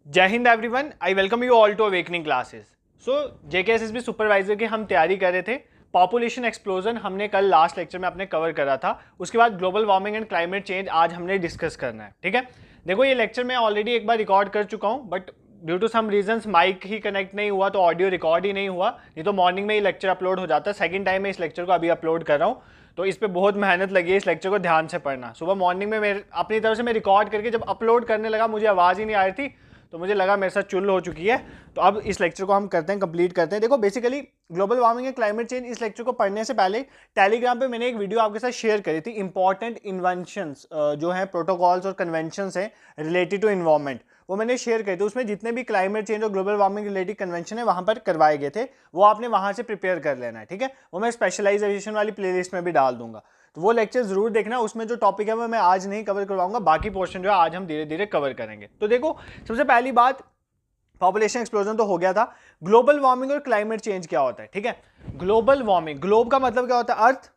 जय Hind everyone, I welcome you all to Awakening Classes. So JKSSB supervisor के हम तैयारी कर रहे थे। पॉपुलेशन एक्सप्लोजन हमने कल लास्ट लेक्चर में अपने कवर करा था। उसके बाद global warming and climate change आज हमने डिस्कस करना है। ठीक है, देखो ये लेक्चर मैं ऑलरेडी एक बार रिकॉर्ड कर चुका हूँ, but due to some reasons mic ही कनेक्ट नहीं हुआ तो ऑडियो रिकॉर्ड ही नहीं हुआ, नहीं तो मॉर्निंग में ये लेक्चर अपलोड हो जाता है। सेकंड टाइम मैं इस लेक्चर को अभी अपलोड कर रहा हूँ, तो इस पर बहुत मेहनत लगी है। इस लेक्चर को ध्यान से पढ़ना। सुबह मॉर्निंग में मेरे अपनी तरफ से मैं रिकॉर्ड करके जब अपलोड करने लगा मुझे आवाज़ ही नहीं आ रही थी, तो मुझे लगा मेरे साथ चुल हो चुकी है। तो अब इस लेक्चर को हम करते हैं, कंप्लीट करते हैं। देखो basically global warming and climate change, इस लेक्चर को पढ़ने से पहले टेलीग्राम पे मैंने एक वीडियो आपके साथ शेयर करी थी। इंपॉर्टेंट इन्वेंशंस जो हैं, प्रोटोकॉल्स और कन्वेंशंस हैं रिलेटेड टू इन्वायरमेंट, वो मैंने शेयर करी थी। उसमें जितने भी क्लाइमेट चेंज और ग्लोबल वार्मिंग रिलेटेड कन्वेंशन है वहाँ पर करवाए गए थे, वो आपने वहाँ से प्रिपेयर कर लेना है। ठीक है, वो मैं स्पेशलाइजेशन वाली प्लेलिस्ट में भी डाल दूंगा, तो वो लेक्चर जरूर देखना। उसमें जो टॉपिक है वो मैं आज नहीं कवर करवाऊंगा, बाकी पोर्शन जो है आज हम धीरे धीरे कवर करेंगे। तो देखो सबसे पहली बात, पॉपुलेशन एक्सप्लोजन तो हो गया था। ग्लोबल वार्मिंग और क्लाइमेट चेंज क्या होता है? ठीक है, ग्लोबल वार्मिंग, ग्लोब का मतलब क्या होता है? अर्थ।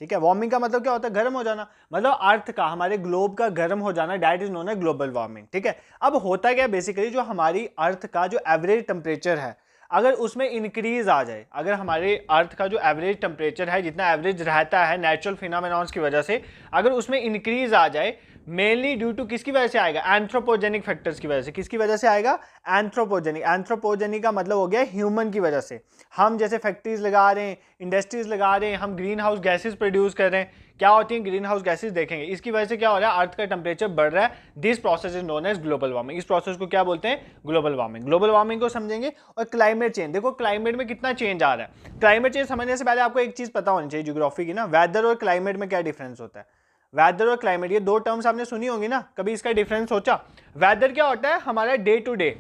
ठीक है, वार्मिंग का मतलब क्या होता है? गर्म हो जाना। मतलब अर्थ का, हमारे ग्लोब का गर्म हो जाना, दैट इज नोन है ग्लोबल वार्मिंग। ठीक है, अब होता क्या बेसिकली, जो हमारी अर्थ का जो एवरेज टेम्परेचर है, अगर उसमें इंक्रीज आ जाए, अगर हमारे अर्थ का जो एवरेज टेम्परेचर है, जितना एवरेज रहता है नेचुरल फिनोमेनॉन्स की वजह से, अगर उसमें इंक्रीज आ जाए, मेनली ड्यू टू किसकी वजह से आएगा? एंथ्रोपोजेनिक फैक्टर्स की वजह से। किसकी वजह से आएगा? एंथ्रोपोजेनिक। एंथ्रोपोजेनिक का मतलब हो गया ह्यूमन की वजह से। हम जैसे फैक्ट्रीज लगा रहे हैं, इंडस्ट्रीज लगा रहे हैं, हम ग्रीन हाउस गैसेज प्रोड्यूस कर रहे हैं। क्या होती है ग्रीन हाउस गैसेज? देखेंगे इसकी वजह से क्या हो रहा है, अर्थ का टेम्परेचर बढ़ रहा है। This process is known as global warming. इस प्रोसेस को क्या बोलते हैं? Global warming. ग्लोबल वार्मिंग को समझेंगे। और क्लाइमेट चेंज, देखो क्लाइमेट में कितना चेंज आ रहा है। क्लाइमेट चेंज समझने से पहले आपको एक चीज पता होनी चाहिए ज्योग्राफी की ना, वेदर और क्लाइमेट में क्या डिफरेंस होता है। वेदर और क्लाइमेट, ये दो टर्म्स आपने सुनी होंगी ना, कभी इसका डिफरेंस सोचा? वेदर क्या होता है? हमारा day to day.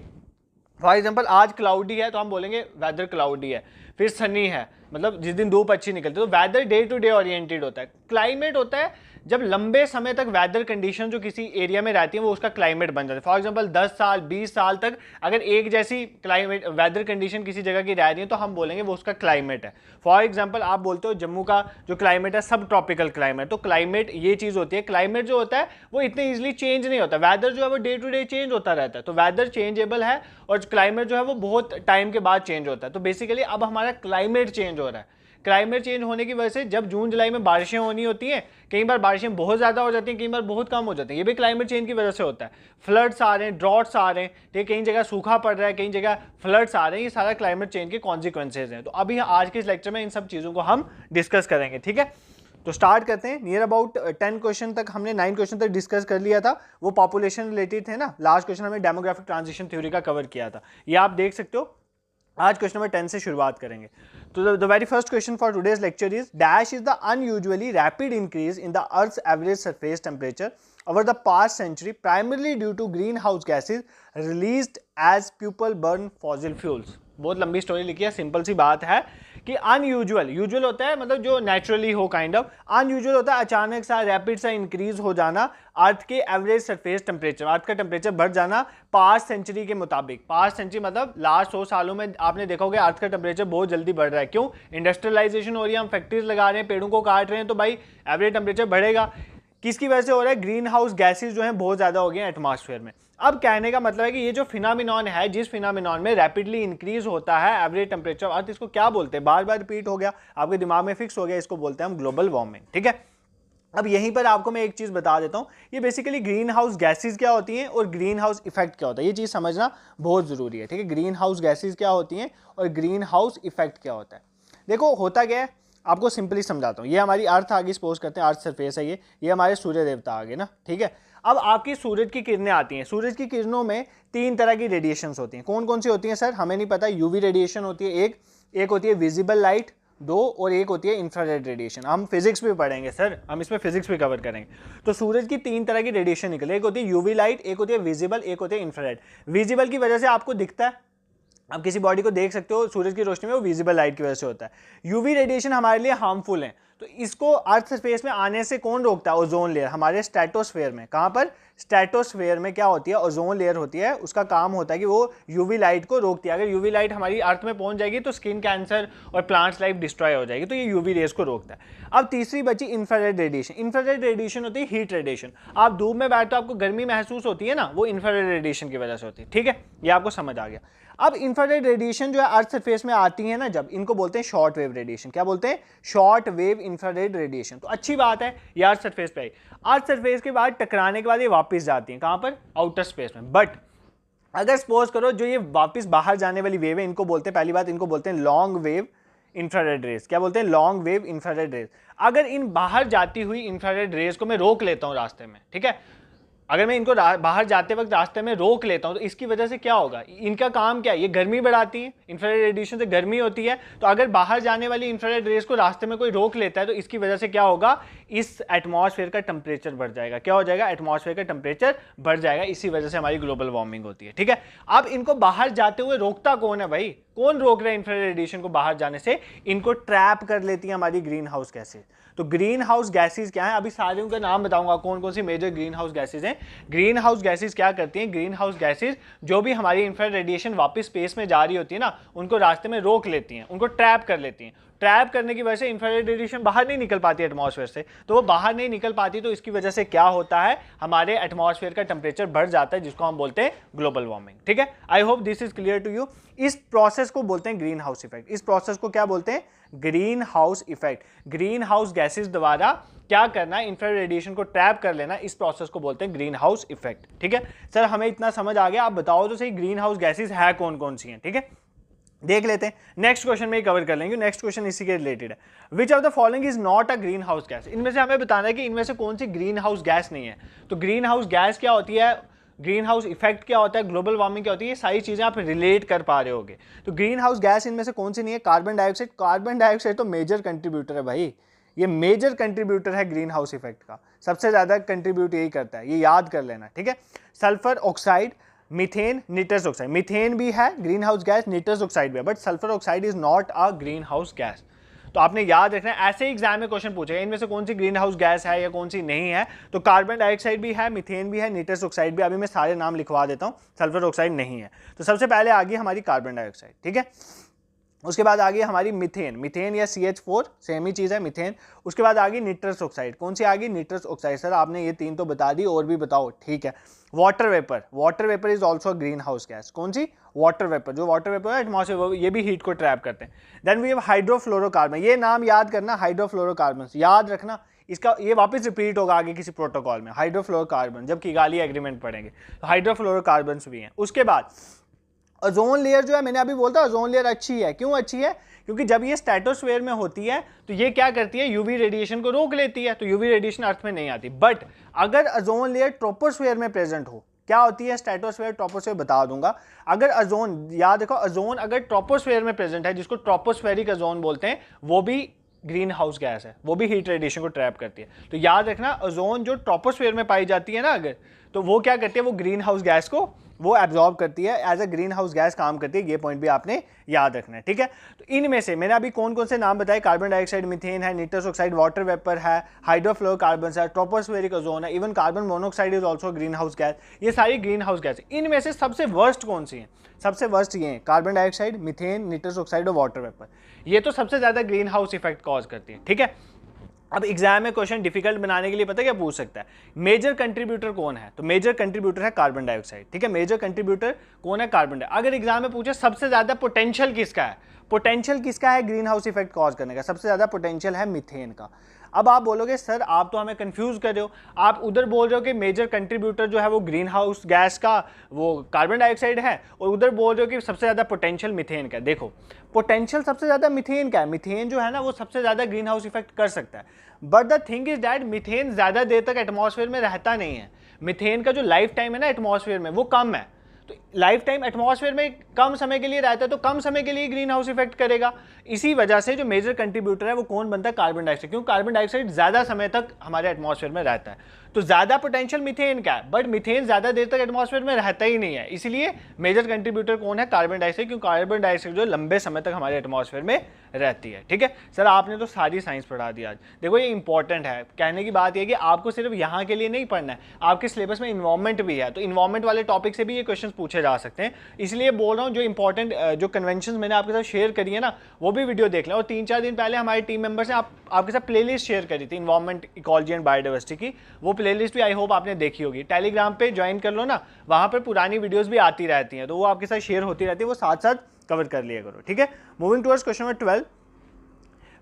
For example आज क्लाउडी है तो हम बोलेंगे वेदर क्लाउडी है। फिर सनी है, मतलब जिस दिन धूप अच्छी निकलती है, तो weather day to day oriented होता है। क्लाइमेट होता है जब लंबे समय तक वेदर कंडीशन जो किसी एरिया में रहती है वो उसका क्लाइमेट बन जाता है। फॉर एग्जांपल 10 साल 20 साल तक अगर एक जैसी क्लाइमेट वेदर कंडीशन किसी जगह की रह रही है तो हम बोलेंगे वो उसका क्लाइमेट है। फॉर एग्जांपल आप बोलते हो जम्मू का जो क्लाइमेट है सब ट्रॉपिकल क्लाइमेट, तो क्लाइमेट ये चीज़ होती है। क्लाइमेट जो होता है वो इतने ईजिली चेंज नहीं होता। वेदर जो है वो डे टू डे चेंज होता रहता है, तो वेदर चेंजेबल है, और क्लाइमेट जो है वो बहुत टाइम के बाद चेंज होता है। तो बेसिकली अब हमारा क्लाइमेट चेंज हो रहा है। क्लाइमेट चेंज होने की वजह से जब जून जुलाई में बारिशें होनी होती हैं, कई बार बारिशें बहुत ज़्यादा हो जाती हैं, कई बार बहुत कम हो जाती हैं, ये भी क्लाइमेट चेंज की वजह से होता है। फ्लड्स आ रहे हैं, ड्रॉट्स आ रहे हैं, ठीक, कई जगह सूखा पड़ रहा है, कई जगह फ्लड्स आ रहे हैं, ये सारा क्लाइमेट चेंज के कॉन्सिक्वेंसेज हैं। तो अभी आज के इस लेक्चर में इन सब चीज़ों को हम डिस्कस करेंगे। ठीक है, तो स्टार्ट करते हैं। नियर अबाउट 10 क्वेश्चन तक हमने 9 क्वेश्चन तक डिस्कस कर लिया था, वो पॉपुलेशन रिलेटेड थे ना। लास्ट क्वेश्चन हमने डेमोग्राफिक ट्रांजिशन थ्योरी का कवर किया था, ये आप देख सकते हो। आज क्वेश्चन नंबर 10 से शुरुआत करेंगे। तो the very first question for today's lecture is dash is the unusually rapid increase in the earth's average surface temperature over the past century primarily due to greenhouse gases released as people burn fossil fuels। बहुत लंबी story लिखी है, simple सी बात है कि unusual, usual होता है मतलब जो नेचुरली हो काइंड ऑफ, अनयूजुअल होता है अचानक सा रैपिड सा इंक्रीज हो जाना अर्थ के एवरेज सरफेस टेम्परेचर, अर्थ का टेम्परेचर बढ़ जाना पास्ट सेंचुरी के मुताबिक। पास्ट सेंचुरी मतलब लास्ट 100 सालों में आपने देखा होगा अर्थ का टेम्परेचर बहुत जल्दी बढ़ रहा है। क्यों? इंडस्ट्रियलाइजेशन हो रही है, हम फैक्ट्रीज लगा रहे हैं, पेड़ों को काट रहे हैं, तो भाई एवरेज टेम्परेचर बढ़ेगा। किसकी वजह से हो रहा है? ग्रीन हाउस गैसेज जो हैं बहुत ज़्यादा हो गए हैं एटमॉस्फेयर में। अब कहने का मतलब है कि ये जो फिनोमिनॉन है, जिस फिनोमिनॉन में रैपिडली इंक्रीज होता है एवरेज टेम्परेचर अर्थ, इसको क्या बोलते हैं? बार बार रिपीट हो गया, आपके दिमाग में फिक्स हो गया, इसको बोलते हैं हम ग्लोबल वार्मिंग। ठीक है, अब यहीं पर आपको मैं एक चीज़ बता देता हूँ, ये बेसिकली ग्रीन हाउस गैसेज क्या होती हैं और ग्रीन हाउस इफेक्ट क्या होता है, ये चीज़ समझना बहुत ज़रूरी है। ठीक है, ग्रीन हाउस गैसेज क्या होती हैं और ग्रीन हाउस इफेक्ट क्या होता है। देखो होता क्या है, आपको सिंपली समझाता हूँ। ये हमारी अर्थ आ गई, सपोज करते हैं अर्थ सरफेस है ये हमारे सूर्य देवता आ गए ना। ठीक है, अब आपकी सूरज की किरणें आती हैं। सूरज की किरणों में 3 तरह की रेडिएशंस होती हैं। कौन कौन सी होती हैं सर? हमें नहीं पता। यूवी रेडिएशन होती है एक होती है विजिबल लाइट 2, और एक होती है इंफ्रारेड रेडिएशन। हम फिजिक्स भी पढ़ेंगे सर, हम इसमें फिजिक्स भी कवर करेंगे। तो सूरज की 3 तरह की रेडिएशन निकले, एक होती है यूवी लाइट, एक होती है विजिबल, एक होती है इंफ्रारेड। विजिबल की वजह से आपको दिखता है, आप किसी बॉडी को देख सकते हो सूरज की रोशनी में, वो विजिबल लाइट की वजह से होता है। यूवी रेडिएशन हमारे लिए हार्मफुल है, तो इसको अर्थ सरफेस में आने से कौन रोकता है? ओजोन लेयर, हमारे स्ट्रेटोस्फेयर में। कहाँ पर? स्ट्रेटोस्फेयर में क्या होती है? ओजोन लेयर होती है। उसका काम होता है कि वो यूवी लाइट को रोकती है। अगर यूवी लाइट हमारी अर्थ में पहुंच जाएगी तो स्किन कैंसर और प्लांट्स लाइफ डिस्ट्रॉय हो जाएगी। तो ये यूवी रेज को रोकता है। अब तीसरी बची इंफ्रारेड रेडिएशन। इंफ्रारेड रेडिएशन होती है हीट रेडिएशन। आप धूप में बैठते हो, आपको गर्मी महसूस होती है ना, वो इंफ्रारेड रेडिएशन की वजह से होती है। ठीक है, ये आपको समझ आ गया। अब इंफ्रारेड रेडिएशन जो है अर्थ सरफेस में आती है ना जब, इनको बोलते हैं शॉर्ट वेव रेडिएशन। क्या बोलते हैं? Short wave infrared radiation. तो अच्छी बात है, ये अर्थ सरफेस पे आई। अर्थ सरफेस के बाद टकराने के बाद ये वापस जाती है कहां पर? आउटर स्पेस में। बट अगर सपोज करो जो ये वापस बाहर जाने वाली वेव है, इनको बोलते हैं, पहली बात इनको बोलते हैं लॉन्ग वेव इंफ्रारेड रेज। क्या बोलते हैं? Long wave infrared rays. अगर इन बाहर जाती हुई इंफ्रारेड रेज को मैं रोक लेता हूं रास्ते में, ठीक है, अगर मैं इनको बाहर जाते वक्त रास्ते में रोक लेता हूं तो इसकी वजह से क्या होगा? इनका काम क्या है? ये गर्मी बढ़ाती है, इंफ्रारेड रेडिएशन से गर्मी होती है। तो अगर बाहर जाने वाली इंफ्रारेड रेज को रास्ते में कोई रोक लेता है तो इसकी वजह से क्या होगा? इस एटमॉस्फेयर का टेम्परेचर बढ़ जाएगा। क्या हो जाएगा? एटमॉस्फेयर का टेम्परेचर बढ़ जाएगा। इसी वजह से हमारी ग्लोबल वार्मिंग होती है। ठीक है, अब इनको बाहर जाते हुए रोकता कौन है भाई? कौन रोक रहा है इंफ्रारेड रेडिएशन को बाहर जाने से? इनको ट्रैप कर लेती है हमारी ग्रीन हाउस गैसेज। तो ग्रीन हाउस गैसेज क्या है? अभी सारे उनका नाम बताऊंगा कौन कौन सी मेजर ग्रीन हाउस गैसेज हैं। ग्रीन हाउस गैसेज क्या करती हैं? ग्रीन हाउस गैसेज जो भी हमारी इंफ्रारेड रेडिएशन वापस स्पेस में जा रही होती है ना, उनको रास्ते में रोक लेती हैं, उनको ट्रैप कर लेती हैं। ट्रैप करने की वजह से इंफ्रारेड रेडिएशन बाहर नहीं निकल पाती एटमॉस्फेयर से। तो वो बाहर नहीं निकल पाती, तो इसकी वजह से क्या होता है? हमारे एटमॉस्फेयर का टेम्परेचर बढ़ जाता है, जिसको हम बोलते हैं ग्लोबल वार्मिंग। ठीक है, I hope this is clear to you. इस प्रोसेस को बोलते हैं ग्रीन हाउस इफेक्ट। इस प्रोसेस को क्या बोलते हैं? Greenhouse effect. Greenhouse gases द्वारा क्या करना है? इंफ्रारेड रेडिएशन को ट्रैप कर लेना। इस प्रोसेस को बोलते हैं ग्रीन हाउस इफेक्ट। ठीक है सर, हमें इतना समझ आ गया। आप बताओ तो सही ग्रीन हाउस गैसेज है कौन कौन सी हैं? ठीक है, देख लेते हैं। नेक्स्ट क्वेश्चन में ही कवर कर लेंगे। नेक्स्ट क्वेश्चन इसी के रिलेटेड है। विच of the following is not a greenhouse gas? इनमें से हमें बताना है कि इनमें से कौन सी ग्रीन हाउस गैस नहीं है। तो ग्रीन हाउस गैस क्या होती है, ग्रीन हाउस इफेक्ट क्या होता है, ग्लोबल वार्मिंग क्या होती है, ये सारी चीजें आप रिलेट कर पा रहे होगे। तो ग्रीन हाउस गैस इनमें से कौन सी नहीं है? Carbon dioxide. कार्बन डाइऑक्साइड तो मेजर कंट्रीब्यूटर है भाई, ये मेजर कंट्रीब्यूटर है ग्रीन हाउस इफेक्ट का। सबसे ज्यादा कंट्रीब्यूट यही करता है, ये याद कर लेना। ठीक है, sulphur oxide, methane, nitrous oxide. Methane भी है greenhouse gas, nitrous oxide भी है, but sulphur oxide is not a greenhouse gas. तो आपने याद रखना है, ऐसे एग्जाम में क्वेश्चन पूछेगा इनमें से कौन सी ग्रीन हाउस गैस है या कौन सी नहीं है। तो कार्बन डाइऑक्साइड भी है, मीथेन भी है, निट्रस ऑक्साइड भी। अभी मैं सारे नाम लिखवा देता हूं, सल्फर ऑक्साइड नहीं है। तो सबसे पहले आ गई हमारी कार्बन डाइऑक्साइड। ठीक है, उसके बाद आ गई हमारी मीथेन। मीथेन या CH4 सेम ही चीज़ है, मीथेन। उसके बाद आ गई निट्रस ऑक्साइड। कौन सी आ गई? निट्रस ऑक्साइड। सर आपने ये तीन तो बता दी, और भी बताओ। ठीक है, water vapour. Water vapour is also greenhouse gas. कौन सी? Water vapour. जो वाटर वेपर है एटमॉस्फेयर, ये भी हीट को ट्रैप करते हैं। Then we have hydrofluorocarbon. ये नाम याद करना, हाइड्रोफ्लोरोकार्बन याद रखना। इसका ये वापस रिपीट होगा आगे किसी प्रोटोकॉल में, हाइड्रोफ्लोरोकार्बन, जब किगाली एग्रीमेंट पढ़ेंगे। तो हाइड्रोफ्लोरोकार्बन भी हैं। उसके बाद ओजोन लेयर जो है, मैंने अभी बोलता ओजोन लेयर अच्छी है। क्यों अच्छी है? क्योंकि जब ये स्ट्रेटोस्फेयर में होती है तो ये क्या करती है? यूवी रेडिएशन को रोक लेती है। तो यूवी रेडिएशन अर्थ में नहीं आती। बट अगर ओजोन लेयर ट्रोपोस्फेयर में प्रेजेंट हो, क्या होती है स्ट्रेटोस्फेयर ट्रोपोस्फेयर बता दूंगा। अगर ओजोन, याद रखो, ओजोन अगर ट्रोपोस्फेयर में प्रेजेंट है, जिसको ट्रोपोस्फेरिक ओजोन बोलते हैं, वो भी ग्रीन हाउस गैस है, वो भी हीट रेडिएशन को ट्रैप करती है। तो याद रखना, ओजोन जो ट्रोपोस्फेयर में पाई जाती है ना अगर, तो वो क्या करती है? वो ग्रीन हाउस गैस को वो एब्जॉर्ब करती है, as a greenhouse gas काम करती है। ये पॉइंट भी आपने याद रखना है। ठीक है, तो इनमें से मैंने अभी कौन कौन से नाम बताए? कार्बन डाइऑक्साइड, मीथेन है, निट्रस ऑक्साइड, वाटर वेपर है, हाइड्रोफ्लोरोकार्बन है, ट्रोपोस्फेरिक ओजोन है, even carbon monoxide is also greenhouse gas. ये सारी ग्रीन हाउस गैस है। इनमें से सबसे वर्स्ट कौन सी है? सबसे वर्स्ट ये है carbon dioxide, methane, nitrous oxide और वाटर वेपर। ये तो सबसे ज्यादा ग्रीन हाउस इफेक्ट कॉज करती है। ठीक है, अब एग्जाम में क्वेश्चन डिफिकल्ट बनाने के लिए पता क्या पूछ सकता है? मेजर कंट्रीब्यूटर कौन है? तो मेजर कंट्रीब्यूटर है कार्बन डाइऑक्साइड। ठीक है, मेजर कंट्रीब्यूटर कौन है? Carbon dioxide. अगर एग्जाम में पूछे सबसे ज्यादा पोटेंशियल किसका है, पोटेंशियल किसका है ग्रीन हाउस इफेक्ट कॉज करने का? सबसे ज्यादा पोटेंशियल है मीथेन का। अब आप बोलोगे सर आप तो हमें कंफ्यूज कर रहे हो, आप उधर बोल रहे हो कि मेजर कंट्रीब्यूटर जो है वो ग्रीन हाउस गैस का वो कार्बन डाइऑक्साइड है, और उधर बोल रहे हो कि सबसे ज्यादा पोटेंशियल मीथेन का। देखो, पोटेंशियल सबसे ज्यादा मीथेन का है। मीथेन जो है ना वो सबसे ज्यादा ग्रीन हाउस इफेक्ट कर सकता है। But the thing is that methane ज्यादा देर तक एटमॉस्फेयर में रहता नहीं है। मीथेन का जो लाइफ टाइम है ना एटमॉस्फेयर में, वो कम है। तो लाइफ टाइम एटमॉस्फेयर में कम समय के लिए रहता है तो कम समय के लिए ग्रीन हाउस इफेक्ट करेगा। इसी वजह से जो मेजर कंट्रीब्यूटर है वो कौन बनता है, कार्बन डाइऑक्साइड, क्योंकि कार्बन डाइऑक्साइड ज्यादा समय तक हमारे एटमॉस्फेयर में रहता है। तो ज्यादा पोटेंशियल मीथेन का है, बट मीथेन ज्यादा देर तक एटमॉस्फेयर में रहता ही नहीं है, इसलिए मेजर कंट्रीब्यूटर कौन है, कार्बन डाइऑक्साइड, क्योंकि कार्बन डाइऑक्साइड जो लंबे समय तक हमारे एटमॉस्फेयर में रहती है। ठीक है सर, आपने तो सारी साइंस पढ़ा दी आज। देखो ये इंपॉर्टेंट है, कहने की बात यह कि आपको सिर्फ यहाँ के लिए नहीं पढ़ना है, आपके सिलेबस में इन्वायरमेंट भी है, तो इन्वायरमेंट वाले टॉपिक से भी ये क्वेश्चन पूछे जा सकते हैं। इसलिए बोल रहा हूँ जो इंपॉर्टेंट जो कन्वेंशन मैंने आपके साथ शेयर करी है ना, वो भी वीडियो देख लें। और 3-4 दिन पहले हमारे टीम मेंबर्स ने आपके साथ प्लेलिस्ट शेयर करी थी इन्वायरमेंट, इकोलॉजी एंड बायोडाइवर्सिटी की, वो प्लेलिस्ट भी आई होप आपने देखी होगी। टेलीग्राम पे ज्वाइन कर लो ना, वहाँ पर पुरानी वीडियोज़ भी आती रहती हैं, तो वो आपके साथ शेयर होती रहती है, वो साथ साथ कवर कर लिया करो। ठीक है, moving towards question number 12,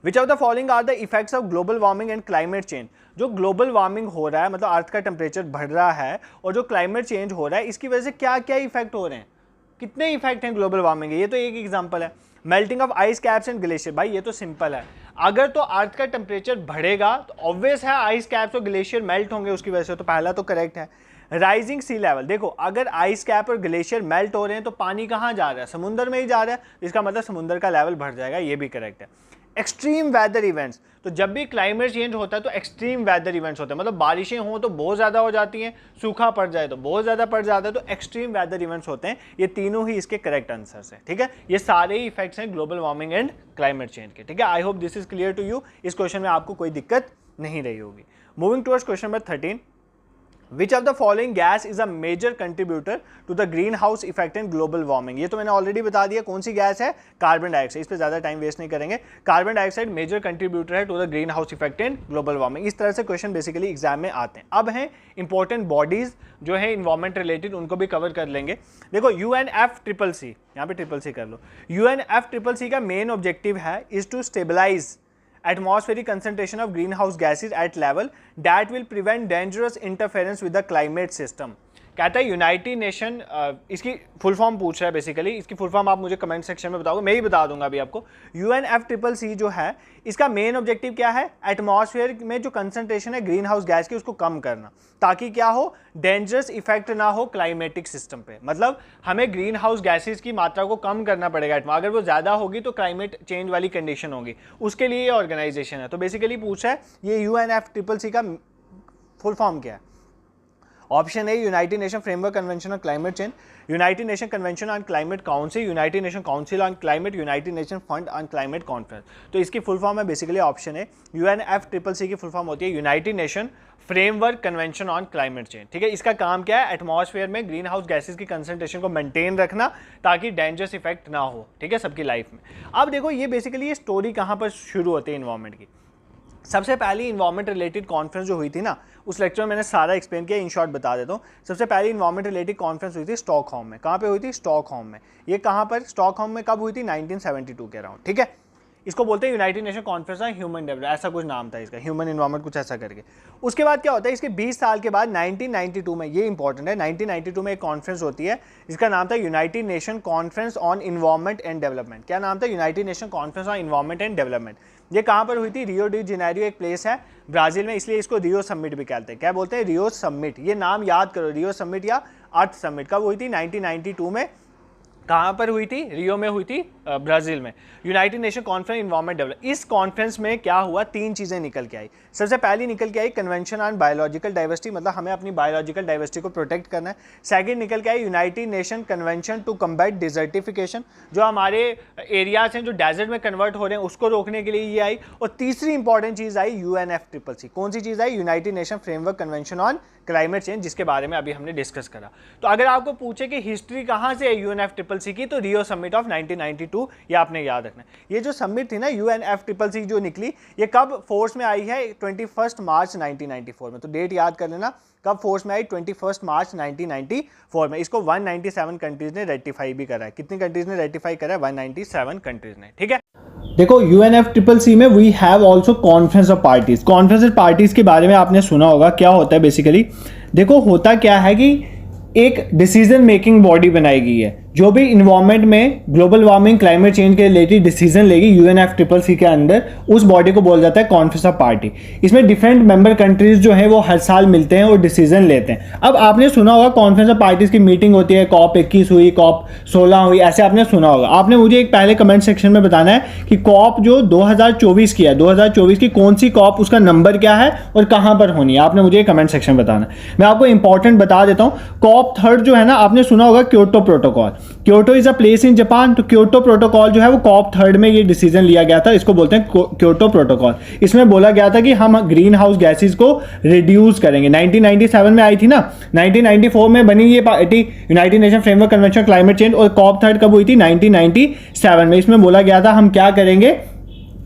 which of the following are the effects of global warming and climate change. जो ग्लोबल वार्मिंग हो रहा है, मतलब अर्थ का टेम्परेचर बढ़ रहा है, और जो क्लाइमेट चेंज हो रहा है, इसकी वजह से क्या क्या इफेक्ट हो रहे हैं, कितने इफेक्ट हैं ग्लोबल वार्मिंग के। ये तो एक एग्जांपल है। Melting of ice caps and glacier, भाई ये तो सिंपल है, अगर तो अर्थ का टेम्परेचर बढ़ेगा तो ऑब्वियस है आइस कैप्स और ग्लेशियर मेल्ट होंगे उसकी वजह से, तो पहला तो करेक्ट है। राइजिंग सी लेवल, देखो अगर आइस कैप और ग्लेशियर मेल्ट हो रहे हैं तो पानी कहाँ जा रहा है, समुद्र में ही जा रहा है, इसका मतलब समुद्र का लेवल बढ़ जाएगा, ये भी करेक्ट है। एक्सट्रीम वेदर इवेंट्स, तो जब भी क्लाइमेट चेंज होता है तो एक्सट्रीम वेदर इवेंट्स होते हैं, मतलब बारिशें हों तो बहुत ज़्यादा हो जाती हैं, सूखा पड़ जाए तो बहुत ज़्यादा पड़ जाता है, तो एक्सट्रीम वेदर इवेंट्स होते हैं। ये तीनों ही इसके करेक्ट आंसर्स हैं। ठीक है, ये सारे ही इफेक्ट्स हैं global warming and climate change के। ठीक है, I hope this is clear to you. इस क्वेश्चन में आपको कोई दिक्कत नहीं रही होगी। Moving towards question number 13, Which of the following gas is a major contributor to the greenhouse effect and global warming? ये तो मैंने ऑलरेडी बता दिया कौन सी गैस है, कार्बन डाइऑक्साइड। इस पे ज़्यादा टाइम वेस्ट नहीं करेंगे। कार्बन डाइऑक्साइड मेजर कंट्रीब्यूटर है to the greenhouse effect and global warming. इस तरह से क्वेश्चन बेसिकली एग्जाम में आते हैं। अब हैं इंपॉर्टेंट बॉडीज जो है इन्वायरमेंट रिलेटेड, उनको भी कवर कर लेंगे। देखो UNFCCC, यहाँ पे CCC कर लो। UNFCCC का मेन ऑब्जेक्टिव है is to stabilise atmospheric concentration of greenhouse gases at level that will prevent dangerous interference with the climate system। कहता है यूनाइटेड नेशन, इसकी फुल फॉर्म पूछ रहा है बेसिकली, इसकी फुल फॉर्म आप मुझे कमेंट सेक्शन में बताओगे, मैं ही बता दूंगा अभी आपको। UNFCCC जो है इसका मेन ऑब्जेक्टिव क्या है, एटमॉस्फेयर में जो कंसंट्रेशन है ग्रीन हाउस गैस की उसको कम करना, ताकि क्या हो, डेंजरस इफेक्ट ना हो क्लाइमेटिक सिस्टम पे। मतलब हमें ग्रीन हाउस गैसेज की मात्रा को कम करना पड़ेगा, अगर वो ज़्यादा होगी तो क्लाइमेट चेंज वाली कंडीशन होगी, उसके लिए ये ऑर्गेनाइजेशन है। तो बेसिकली पूछा है ये UNFCCC का फुल फॉर्म क्या है। Option A United Nation framework convention on climate change, United Nation convention on climate council, United nation council on climate, United nation fund on climate conference. तो इसकी फुल फॉर्म है basically option A. UNFCCC की full form होती है United Nation framework convention on climate change. ठीक है, इसका काम क्या है, एटमॉस्फेयर में ग्रीन हाउस गैसेज की कंसंट्रेशन को मेंटेन रखना ताकि डेंजरस इफेक्ट ना हो। ठीक है, सबकी लाइफ में। अब देखो ये बेसिकली ये स्टोरी कहाँ पर शुरू होती है इन्वायरमेंट की। सबसे पहली इन्वायरमेंट रिलेटेड कॉन्फ्रेंस जो हुई थी ना, उस लेक्चर में मैंने सारा एक्सप्लेन किया, इन शॉर्ट बता देता हूँ। सबसे पहली इन्वायरमेंट रिलेटेड कॉन्फ्रेंस हुई थी स्टॉकहोम में। कहाँ पे हुई थी, स्टॉकहोम में। ये कहाँ पर, स्टॉकहोम में कब हुई थी, 1972 के अराउंड। ठीक है, इसको बोलते हैं United nation conference on human development, ऐसा कुछ नाम था इसका, ह्यूमन इन्वायरमेंट कुछ ऐसा करके। उसके बाद क्या होता है, इसके 20 साल के बाद 1992 में, ये इंपॉर्टेंट है, 1992 में एक कॉन्फ्रेंस होती है, इसका नाम था United nation conference on environment and development. क्या नाम था, United nation conference on environment and development. ये कहाँ पर हुई थी, रियो डी जेनेरियो एक प्लेस है ब्राजील में, इसलिए इसको रियो समिट भी कहते हैं। क्या बोलते हैं, रियो समिट। ये नाम याद करो, रियो समिट या अर्थ समिट। कब हुई थी, 1992 में। कहाँ पर हुई थी, रियो में हुई थी, ब्राजील में। United nation conference environment development. इस कॉन्फ्रेंस में क्या हुआ, 3 चीज़ें निकल के आई। सबसे पहली निकल के आई कन्वेंशन ऑन बायोलॉजिकल डाइवर्सिटी, मतलब हमें अपनी बायोलॉजिकल डाइवर्सिटी को प्रोटेक्ट करना है। सेकंड निकल के आई United Nation convention to combat desertification, जो हमारे एरियाज हैं जो डेजर्ट में कन्वर्ट हो रहे हैं उसको रोकने के लिए ये आई। और तीसरी इंपॉर्टेंट चीज़ आई UNFCCC। कौन सी चीज़ आई, United Nation framework convention on climate change, जिसके बारे में अभी हमने डिस्कस करा। तो अगर आपको पूछे कि हिस्ट्री कहाँ से है UNFCCC की, तो रियो समिट ऑफ 1992, ये आपने याद रखना। ये जो समिट थी ना UNFCCC जो निकली, ये कब फोर्स में आई है, 21 मार्च 1994 में। तो डेट याद कर लेना, कब फोर्स में आई, 21 मार्च 1994 में। इसको 197 कंट्रीज ने रेटिफाई भी करा है। कितनी कंट्रीज ने रेटिफाई करा है, 197 कंट्रीज ने। ठीक है, देखो UNFCCC में we have also conference of parties. Conference of parties के बारे में आपने सुना होगा, क्या होता है बेसिकली। देखो होता क्या है कि एक डिसीजन मेकिंग बॉडी बनाई गई है जो भी इन्वायरमेंट में ग्लोबल वार्मिंग क्लाइमेट चेंज के रिलेटेड डिसीजन लेगी UNFCCC के अंदर, उस बॉडी को बोला जाता है कॉन्फ्रेंस ऑफ पार्टी। इसमें डिफरेंट मेंबर कंट्रीज जो है वो हर साल मिलते हैं और डिसीजन लेते हैं। अब आपने सुना होगा कॉन्फ्रेंस ऑफ पार्टीज की मीटिंग होती है, COP 21 हुई, COP 16 हुई, ऐसे आपने सुना होगा। आपने मुझे एक पहले कमेंट सेक्शन में बताना है कि COP जो 2024 की है, 2024 की कौन सी COP, उसका नंबर क्या है और कहाँ पर होनी है, आपने मुझे कमेंट सेक्शन में बताना है। मैं आपको इंपॉर्टेंट बता देता हूँ। COP 3 जो है ना, आपने सुना होगा Kyoto protocol. Kyoto is a place in Japan. तो क्योटो प्रोटोकॉल जो है वो COP 3 में ये डिसीजन लिया गया था, इसको बोलते हैं क्योटो प्रोटोकॉल। इसमें बोला गया था कि हम ग्रीन हाउस गैसेज को रिड्यूस करेंगे। 1997 में आई थी ना, 1994 में बनी ये party United Nation framework convention climate change, और COP 3 कब हुई थी? 1997 में। इसमें बोला गया था हम क्या करेंगे,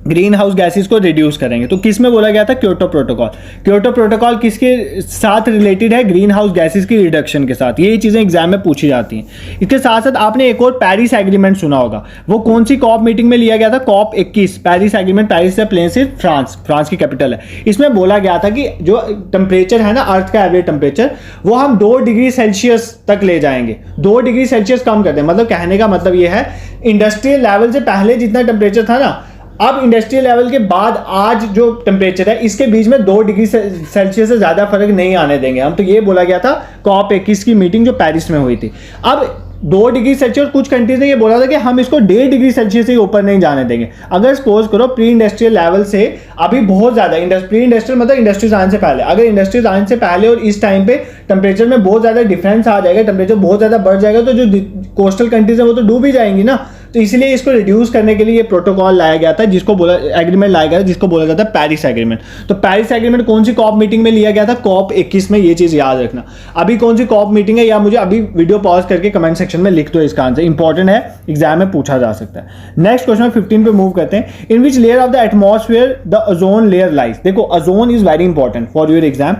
ग्रीन हाउस गैसेस को रिड्यूस करेंगे। तो किस में बोला गया था? Kyoto protocol. क्योटो प्रोटोकॉल किसके साथ रिलेटेड है? ग्रीन हाउस गैसेस की रिडक्शन के साथ। ये चीज़ें एग्जाम में पूछी जाती हैं। इसके साथ साथ आपने एक और पेरिस एग्रीमेंट सुना होगा। वो कौन सी COP मीटिंग में लिया गया था? COP 21 Paris agreement. पेरिस से प्लेन से फ्रांस की कैपिटल है। इसमें बोला गया था कि जो टेम्परेचर है ना, अर्थ का एवरेज टेम्परेचर, वो हम 2 डिग्री सेल्सियस तक ले जाएंगे। 2 डिग्री सेल्सियस कम कर दें। मतलब कहने का मतलब ये है, इंडस्ट्रियल लेवल से पहले जितना टेम्परेचर था ना, अब इंडस्ट्रियल लेवल के बाद आज जो टेम्परेचर है, इसके बीच में 2 डिग्री सेल्सियस से ज़्यादा फर्क नहीं आने देंगे हम। तो ये बोला गया था COP 21 की मीटिंग जो पेरिस में हुई थी। अब 2 डिग्री सेल्सियस, कुछ कंट्रीज ने ये बोला था कि हम इसको 1.5 डिग्री सेल्सियस से ऊपर नहीं जाने देंगे। अगर सपोज करो प्री इंडस्ट्रियल लेवल से अभी बहुत ज़्यादा, प्री इंडस्ट्रियल मतलब इंडस्ट्रीज आने से पहले, अगर इंडस्ट्रीज आने से पहले और इस टाइम पे टेम्परेचर में बहुत ज़्यादा डिफरेंस आ जाएगा, टेम्परेचर बहुत ज़्यादा बढ़ जाएगा, तो जो कोस्टल कंट्रीज है वो तो डूब ही जाएंगी ना। तो इसलिए इसको रिड्यूस करने के लिए ये प्रोटोकॉल लाया गया था, जिसको बोला एग्रीमेंट लाया गया था, जिसको बोला जाता है पेरिस एग्रीमेंट। तो पेरिस एग्रीमेंट कौन सी COP मीटिंग में लिया गया था? COP 21 में। ये चीज़ याद रखना। अभी कौन सी COP मीटिंग है, या मुझे अभी वीडियो पॉज करके कमेंट सेक्शन में लिख दो, इसका आंसर इंपॉर्टेंट है, एग्जाम में पूछा जा सकता है। नेक्स्ट क्वेश्चन 15 पे मूव करते हैं। In which layer of the atmosphere the ozone layer lies. देखो ozone is very important for your exam.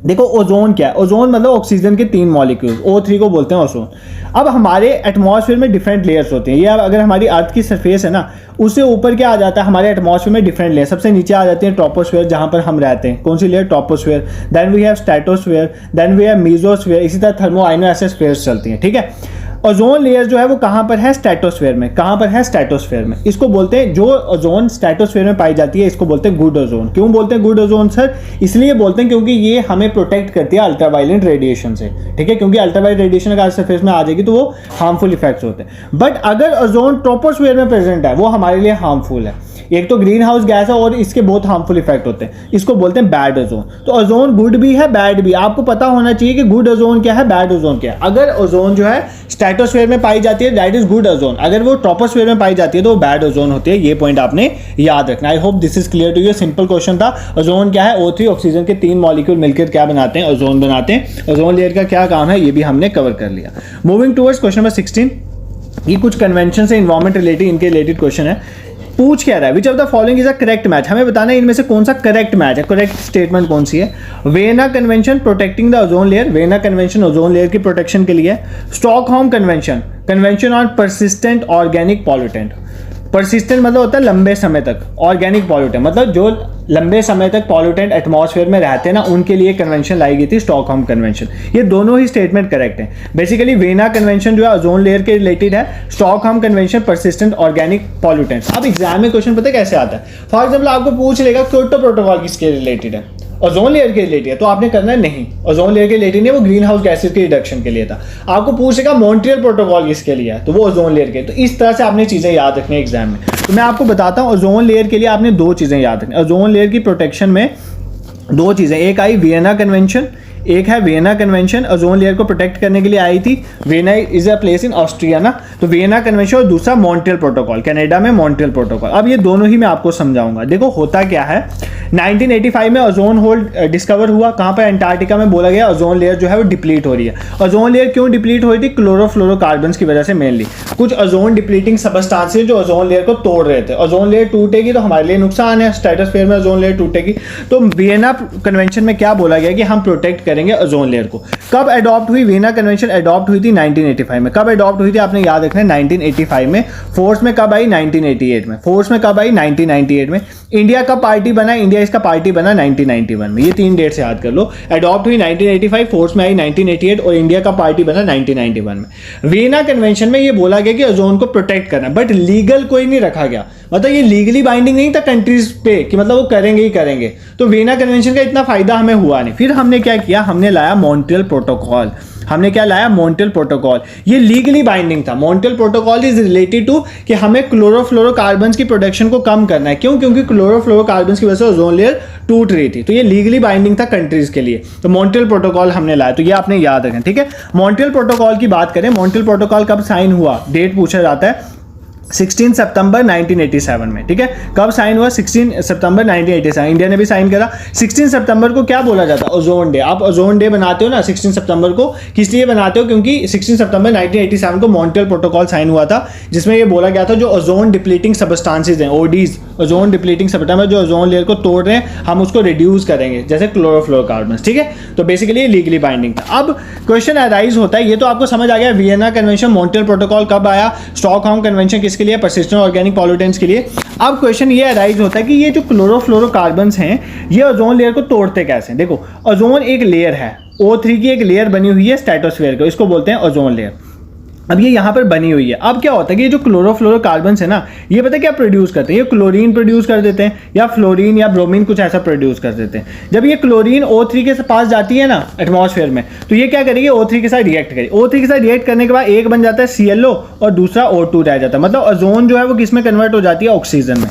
देखो ओजोन क्या है? ओजोन मतलब ऑक्सीजन के 3 मॉलिक्यूल्स, O3 को बोलते हैं ओजोन। अब हमारे एटमॉस्फेयर में डिफरेंट लेयर्स होते हैं। ये अगर हमारी अर्थ की सरफेस है ना, उससे ऊपर क्या आ जाता है? हमारे एटमॉस्फेयर में डिफरेंट लेयर। सबसे नीचे आ जाती है ट्रोपोस्फेयर, जहां पर हम रहते हैं। कौन सी layer? Troposphere. Then we have stratosphere, then we have mesosphere. इसी तरह थर्मो आइनो एसिड स्फीयर्स चलती हैं, ठीक है। ओजोन लेयर जो है वो कहाँ पर है? स्ट्रेटोस्फेयर में। कहाँ पर है? स्ट्रेटोस्फेयर में। इसको बोलते हैं, जो ओजोन स्ट्रेटोस्फेयर में पाई जाती है, इसको बोलते हैं गुड ओजोन। क्यों बोलते हैं गुड ओजोन सर? इसलिए बोलते हैं क्योंकि ये हमें प्रोटेक्ट करती है अल्ट्रावायलेट रेडिएशन से, ठीक है। क्योंकि अल्ट्रावायलेट रेडिएशन अगर सरफेस में आ जाएगी तो वो हार्मफुल इफेक्ट्स होते हैं। बट अगर ओजोन ट्रोपोस्फेयर में प्रेजेंट है, वो हमारे लिए हार्मफुल है। एक तो ग्रीन हाउस गैस है और इसके बहुत हार्मफुल इफेक्ट होते हैं। इसको बोलते हैं बैड ओजोन। तो ओजोन गुड भी है, बैड भी। आपको पता होना चाहिए कि गुड ओजोन क्या है, बैड ओजोन क्या है। अगर ओजोन जो है स्ट्रेटोस्फेयर में पाई जाती है, दैट इज गुड ओजोन। अगर वो ट्रोपोस्फेयर में पाई जाती है तो वो बैड ओजोन होती है। ये पॉइंट आपने याद रखना। I hope this is clear to you. Simple question था। ओजोन क्या है? O3 ऑक्सीजन के 3 मॉलिक्यूल मिलकर क्या बनाते हैं? ओजोन बनाते हैं। ओजोन लेयर का क्या काम है, ये भी हमने कवर कर लिया। Moving towards question number 16। ये कुछ कन्वेंशन से इन्वायरमेंट रिलेटेड, इनके रिलेटेड क्वेश्चन है। पूछ क्या रहा है? विच of the following is a correct match. हमें बताना है इनमें से कौन सा करेक्ट मैच है, करेक्ट स्टेटमेंट कौन सी है। Vienna convention protecting the ozone layer. Vienna convention ozone layer की प्रोटेक्शन के लिए। Stockholm convention, convention on persistent organic pollutant. Persistent मतलब होता है लंबे समय तक, ऑर्गेनिक पॉल्यूटेंट मतलब जो लंबे समय तक पॉल्यूटेंट एटमॉस्फेयर में रहते हैं ना, उनके लिए कन्वेंशन लाई गई थी, स्टॉकहोम कन्वेंशन। ये दोनों ही स्टेटमेंट करेक्ट हैं। बेसिकली वियना कन्वेंशन जो है ओजोन लेयर के रिलेटेड है, Stockholm convention persistent organic pollutants. अब एग्जाम में क्वेश्चन पता है कैसे आता है? फॉर एग्जाम्पल आपको पूछ लेगा क्योटो प्रोटोकॉल किसके रिलेटेड है, ओजोन लेयर के रिलेटेड है, तो आपने करना है नहीं, ओजोन लेयर के रिलेटेड नहीं, वो ग्रीन हाउस गैसेस के रिडक्शन के लिए था। आपको पूछेगा मॉन्ट्रियल प्रोटोकॉल किसके लिए है, तो वो ओजोन लेयर के। तो इस तरह से आपने चीजें याद रखनी है एग्जाम में। तो मैं आपको बताता हूँ, ओजोन लेयर के लिए आपने 2 चीजें याद रखनी। ओजोन लेयर की प्रोटेक्शन में 2 चीजें, एक आई वियना कन्वेंशन, एक है वियना कन्वेंशन। ओजोन लेयर को प्रोटेक्ट करने के लिए आई थी। Vienna is a place in Austria ना, तो वियना कन्वेंशन, और दूसरा मॉन्ट्रियल प्रोटोकॉल, कनाडा में मॉन्ट्रियल प्रोटोकॉल। अब ये दोनों ही मैं आपको समझाऊंगा। देखो होता क्या है, 1985 में ओजोन होल डिस्कवर हुआ। कहाँ पर? अंटार्कटिका में। बोला गया ओजोन लेयर जो है वो डिप्लीट हो रही है। ओजोन लेयर क्यों डिप्लीट हो रही थी? क्लोरोफ्लोरोकार्बन्स की वजह से मेनली। कुछ ओजोन डिप्लीटिंग सबस्टांसेस जो ओजोन लेयर को तोड़ रहे थे। ओजोन लेयर टूटेगी तो हमारे लिए नुकसान है, स्ट्रेटोस्फीयर में ओजोन लेयर टूटेगी। तो वियना कन्वेंशन में क्या बोला गया कि हम प्रोटेक्ट करें करेंगे ओजोन लेयर को। कब अडॉप्ट हुई वियना कन्वेंशन? अडॉप्ट हुई थी 1985 में। कब अडॉप्ट हुई थी आपने याद रखना है, 1985 में। फोर्स में कब आई? 1988 में। फोर्स में कब आई? 1998 में। इंडिया कब पार्टी बना? इंडिया इसका पार्टी बना 1991 में। ये 3 डेट से याद कर लो। अडॉप्ट हुई 1985, फोर्स में आई 1988 और इंडिया का पार्टी बना 1991 में। वियना कन्वेंशन में ये बोला गया कि ओजोन को प्रोटेक्ट करना, बट लीगल कोई नहीं रखा गया, मतलब ये लीगली बाइंडिंग नहीं था कंट्रीज पे कि मतलब वो करेंगे ही करेंगे। तो वियना कन्वेंशन का इतना फायदा हमें हुआ नहीं। फिर हमने क्या किया, हमने लाया मॉन्ट्रियल प्रोटोकॉल। हमने क्या लाया? Montreal protocol. ये लीगली बाइंडिंग था। Montreal protocol is related to कि हमें क्लोरोफ्लोरोकार्बन्स की प्रोडक्शन को कम करना है। क्यों? क्योंकि क्लोरोफ्लोरोकार्बन्स की वजह से ओजोन लेयर टूट रही थी। तो ये लीगली बाइंडिंग था कंट्रीज के लिए। तो मॉन्ट्रियल प्रोटोकॉल हमने लाया, तो ये आपने याद रखें, ठीक है। मॉन्ट्रियल प्रोटोकॉल की बात करें, मॉन्ट्रियल प्रोटोकॉल कब साइन हुआ? डेट पूछा जाता है 16 सितंबर 1987 में, ठीक है। कब साइन हुआ? 16 सितंबर 1987। इंडिया ने भी साइन करा। 16 सितंबर को क्या बोला जाता है? Ozone day. आप ओजोन डे बनाते हो ना 16 सितंबर को, किस लिए बनाते हो? क्योंकि 16 सितंबर 1987 को मॉन्ट्रियल प्रोटोकॉल साइन हुआ था, जिसमें ये बोला गया था जो ओजोन डिप्लीटिंग सब्सटेंसेज हैं, ओडीज, ओजोन डिप्लीटिंग सब्सटेंस, जो ओजोन लेयर को तोड़ रहे हैं, हम उसको रिड्यूस करेंगे, जैसे क्लोरोफ्लोरोकार्बन्स, ठीक है। तो बेसिकली ये लीगली बाइंडिंग था। अब क्वेश्चन अराइज होता है, ये तो आपको समझ आ गया वियना कन्वेंशन, मॉन्ट्रियल प्रोटोकॉल कब आया, स्टॉकहोम कन्वेंशन किसके लिए? पर्सिस्टेंट ऑर्गेनिक पॉल्यूटेंट्स के लिए। अब क्वेश्चन ये अराइज होता है कि ये जो क्लोरोफ्लोरोकार्बन्स हैं, ये ओजोन लेयर को तोड़ते कैसे? देखो, ओजोन एक लेयर है, O3 की एक लेयर बनी हुई है स्ट्रेटोस्फीयर को, इसको बोलते हैं ओजोन लेयर। अब ये यहाँ पर बनी हुई है। अब क्या होता है कि ये जो क्लोरोफ्लोरोकार्बन्स है ना, ये पता है क्या प्रोड्यूस करते हैं? ये क्लोरीन प्रोड्यूस कर देते हैं, या फ्लोरीन या ब्रोमीन, कुछ ऐसा प्रोड्यूस कर देते हैं। जब ये क्लोरीन O3 के पास जाती है ना एटमॉस्फेयर में, तो ये क्या करेगी? O3 के साथ रिएक्ट करेगी। O3 के साथ रिएक्ट करने के बाद एक बन जाता है ClO और दूसरा O2 रह जाता है। मतलब ओजोन जो है वो किस में कन्वर्ट हो जाती है? ऑक्सीजन में।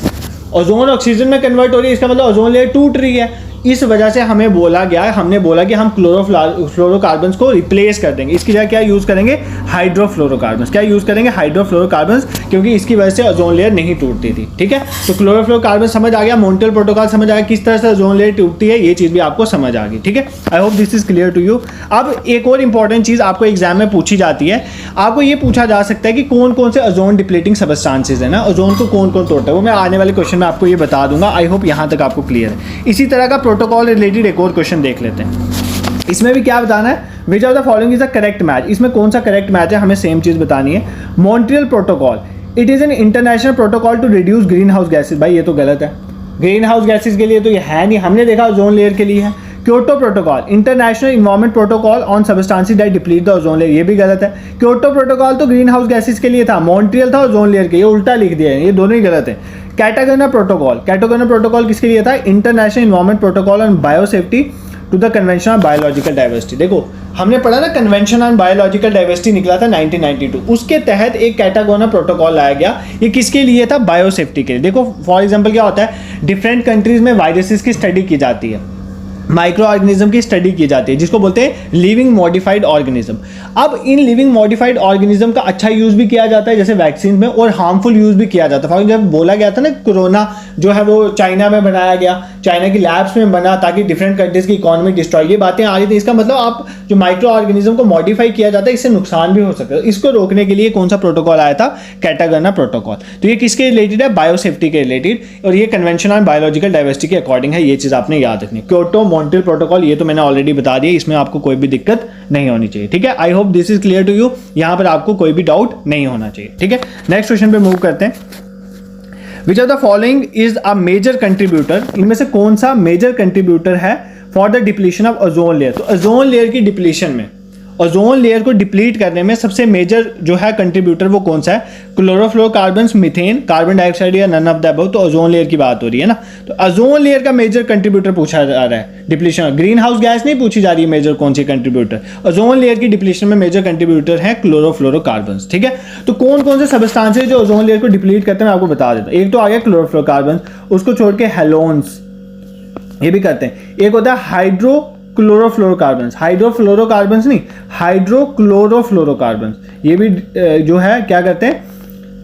ओजोन ऑक्सीजन में कन्वर्ट हो रही है, इसका मतलब ओजोन लेयर टूट रही है। इस वजह से हमें बोला गया है, हमने बोला कि हम क्लोरोफ्लोरोकार्बन्स को रिप्लेस कर देंगे। इसकी जगह क्या यूज़ करेंगे? हाइड्रोफ्लोरोकार्बन्स। क्या यूज़ करेंगे? हाइड्रोफ्लोरोकार्बन्स, क्योंकि इसकी वजह से ओजोन लेयर नहीं टूटती थी, ठीक है। तो क्लोरोफ्लोरोकार्बन समझ आ गया, मॉन्ट्रियल प्रोटोकॉल समझ आ गया, किस तरह से ओजोन लेयर टूटती है, ये चीज़ भी आपको समझ आ गई, ठीक है। I hope this is clear to you. अब एक और इंपॉर्टेंट चीज़ आपको एग्जाम में पूछी जाती है, आपको ये पूछा जा सकता है कि कौन कौन से ओजोन डिप्लीटिंग सब्सटेंसेस है ना, ओजोन को कौन कौन तोड़ता है, वो मैं आने वाले क्वेश्चन में आपको ये बता दूंगा। आई होप यहाँ तक आपको क्लियर है। इसी तरह का प्रोटोकॉल रिलेटेड एक और क्वेश्चन देख लेते हैं। इसमें भी क्या बताना है? विच of the following is the correct match. इसमें कौन सा करेक्ट मैच है, हमें सेम चीज बतानी है। Montreal protocol, it is an international protocol to reduce greenhouse gases. भाई ये तो गलत है, ग्रीन हाउस गैसेज के लिए तो ये है नहीं, हमने देखा ओजोन लेयर के लिए है। Kyoto protocol, international environment protocol on substances that deplete the ozone layer, ये भी गलत है। क्योटो प्रोटोकॉल तो ग्रीन हाउस गैसेज के लिए था, मॉन्ट्रियल था ओजोन लेयर के, ये उल्टा लिख दिया है, ये दोनों ही गलत है। कैटागोना प्रोटोकॉल, कैटागोना प्रोटोकॉल किसके लिए था? International environment protocol on biosafety to the convention on biological diversity. देखो हमने पढ़ा ना, कन्वेंशन ऑन बायोलॉजिकल डाइवर्सिटी निकला था 1992, उसके तहत एक कैटागोना प्रोटोकॉल लाया गया। ये किसके लिए था? बायोसेफ्टी के लिए। देखो फॉर एग्जांपल क्या होता है, डिफरेंट कंट्रीज में वायरसेस की स्टडी की जाती है, माइक्रो ऑर्गेनिज्म की स्टडी की जाती है, जिसको बोलते हैं लिविंग मॉडिफाइड ऑर्गेनिज्म। अब इन लिविंग मॉडिफाइड ऑर्गेनिज्म का अच्छा यूज भी किया जाता है जैसे वैक्सीन में, और हार्मफुल यूज भी किया जाता है। फॉर जब बोला गया था ना कोरोना जो है वो चाइना में बनाया गया, चाइना की लैब्स में बना ताकि डिफरेंट कंट्रीज की इकोनॉमी डिस्ट्रॉय, ये बातें आ रही थी। इसका मतलब आप जो माइक्रो ऑर्गेनिज्म को मॉडिफाई किया जाता है, इससे नुकसान भी हो सकता है। इसको रोकने के लिए कौन सा प्रोटोकॉल आया था? कैटागोना प्रोटोकॉल। तो ये किसके रिलेटेड है? बायोसेफ्टी के रिलेटेड, और ये कन्वेंशन ऑन बायोलॉजिकल डाइवर्सिटी के अकॉर्डिंग है। ये चीज आपने याद रखनी। क्योटो, मॉन्ट्रियल प्रोटोकॉल, ये तो मैंने ऑलरेडी बता दिया, इसमें आपको कोई भी दिक्कत नहीं होनी चाहिए, ठीक है। I hope this is clear to you, यहां पर आपको कोई भी डाउट नहीं होना चाहिए, ठीक है। नेक्स्ट क्वेश्चन पे मूव करते हैं। Which of the following is a major contributor, इनमें से कौन सा मेजर कंट्रीब्यूटर है for the depletion of ozone layer? तो ओजोन लेयर की डिप्लीशन में, ओजोन लेयर को डिप्लीट करने में सबसे मेजर जो है कंट्रीब्यूटर वो कौन सा है? क्लोरोफ्लोरोकार्बन्स, मीथेन, कार्बन डाइऑक्साइड या नन ऑफ द अबव। तो ओजोन लेयर की बात हो रही है ना, तो ओजोन लेयर का मेजर कंट्रीब्यूटर पूछा जा रहा है डिप्लीशन। ग्रीन हाउस गैस नहीं पूछी जा रही है मेजर कौन सी कंट्रीब्यूटर, ओजोन लेयर की डिप्लीशन में मेजर कंट्रीब्यूटर है क्लोरोफ्लोरोकार्बन्स, ठीक है। तो कौन कौन से सब्सटेंसेस जो ओजोन लेयर को डिप्लीट करते हैं मैं आपको बता देता हूं। एक तो आ गया क्लोरोफ्लोरोकार्बन्स, उसको छोड़ के हेलोन्स, ये भी करते हैं। एक होता है हाइड्रो क्लोरोफ्लोरोकार्बन्स, हाइड्रोफ्लोरोकार्बन्स नहीं, हाइड्रोक्लोरोफ्लोरोकार्बन्स, ये भी जो है क्या करते हैं?